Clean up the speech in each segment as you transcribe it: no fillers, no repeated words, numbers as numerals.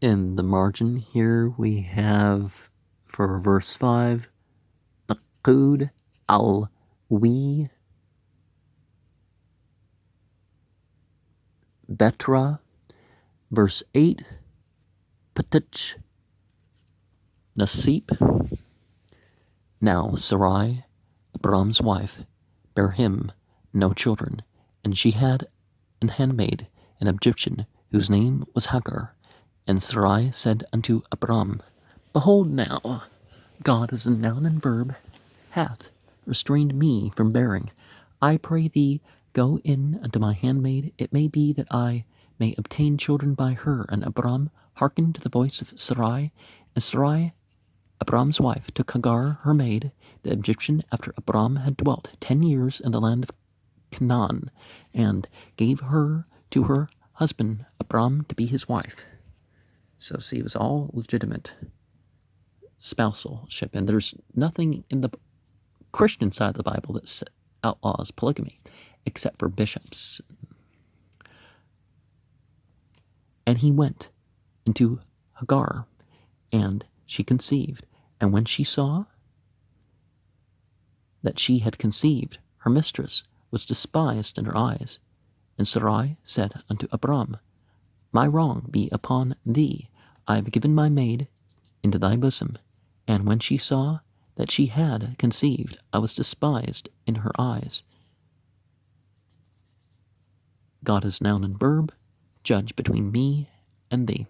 In the margin here we have, for verse 5, Naqud al-Wi Betra. Verse 8, Pentateuch Nasip. Now Sarai, Abram's wife, bare him no children, and she had an handmaid, an Egyptian, whose name was Hagar. And Sarai said unto Abram, Behold now, God as a noun and verb hath restrained me from bearing. I pray thee, go in unto my handmaid. It may be that I may obtain children by her. And Abram hearkened to the voice of Sarai. And Sarai, Abram's wife, took Hagar, her maid, the Egyptian, after Abram had dwelt 10 years in the land of Canaan, and gave her to her husband Abram to be his wife. So see, it was all legitimate spousalship, and there's nothing in the Christian side of the Bible that outlaws polygamy, except for bishops. And he went into Hagar, and she conceived. And when she saw that she had conceived, her mistress was despised in her eyes. And Sarai said unto Abram, My wrong be upon thee. I have given my maid into thy bosom. And when she saw that she had conceived, I was despised in her eyes. God is noun and verb, judge between me and thee.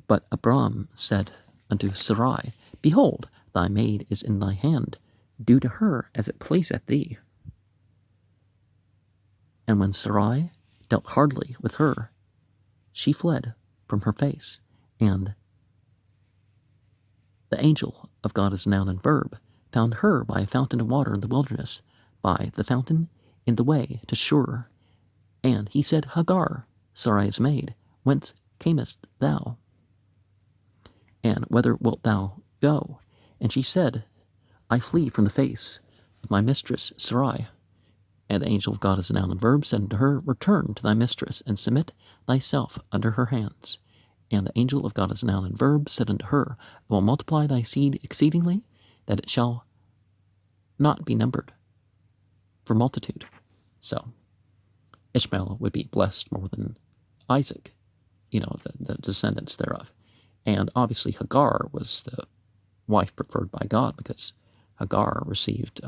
But Abram said unto Sarai, Behold, thy maid is in thy hand. Do to her as it pleaseth thee. And when Sarai dealt hardly with her, she fled from her face. And the angel of God is noun and verb found her by a fountain of water in the wilderness, by the fountain in the way to Shur. And he said, Hagar, Sarai's maid, whence camest thou? And whither wilt thou go? And she said, I flee from the face of my mistress Sarai. And the angel of God is a noun and verb said unto her, Return to thy mistress, and submit thyself under her hands. And the angel of God is a noun and verb said unto her, I will multiply thy seed exceedingly, that it shall not be numbered for multitude. So Ishmael would be blessed more than Isaac, the descendants thereof. And obviously Hagar was the wife preferred by God, because Hagar received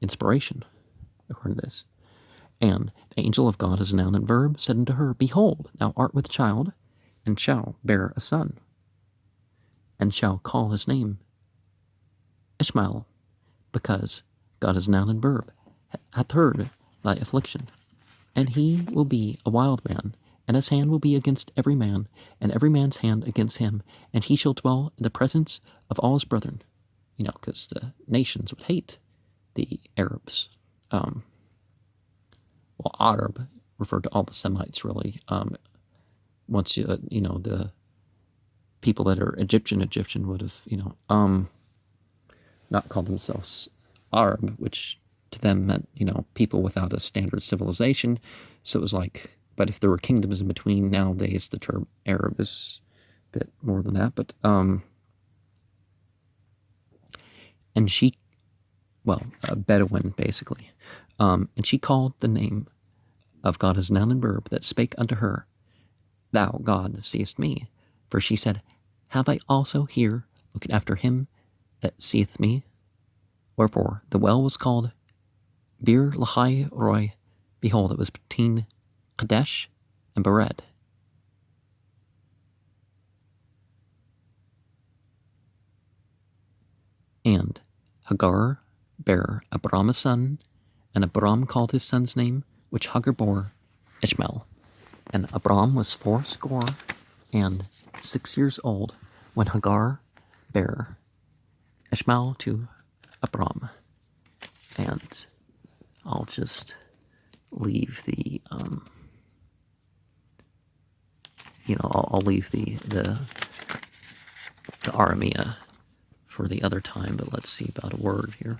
inspiration, according to this. And the angel of God is a noun and verb said unto her, Behold, thou art with child, and shall bear a son, and shall call his name Ishmael, because God is noun and verb hath heard thy affliction. And he will be a wild man, and his hand will be against every man, and every man's hand against him, and he shall dwell in the presence of all his brethren. Because the nations would hate the Arabs. Arab referred to all the Semites, really. Once the people that are Egyptian would have, not called themselves Arab, which to them meant, people without a standard civilization. So it was like, but if there were kingdoms in between, nowadays the term Arab is a bit more than that. But, and she, a Bedouin, basically. And she called the name of God as noun and verb that spake unto her, Thou, God, seest me. For she said, Have I also here looked after him that seeth me? Wherefore the well was called Bir Lahai Roy. Behold, it was between Kadesh and Bered. And Hagar bare Abram a son, and Abram called his son's name, which Hagar bore, Ishmael. And Abram was 86 years old when Hagar bare Ishmael to Abram. And I'll just leave the I'll leave the Aramea for the other time, but let's see about a word here.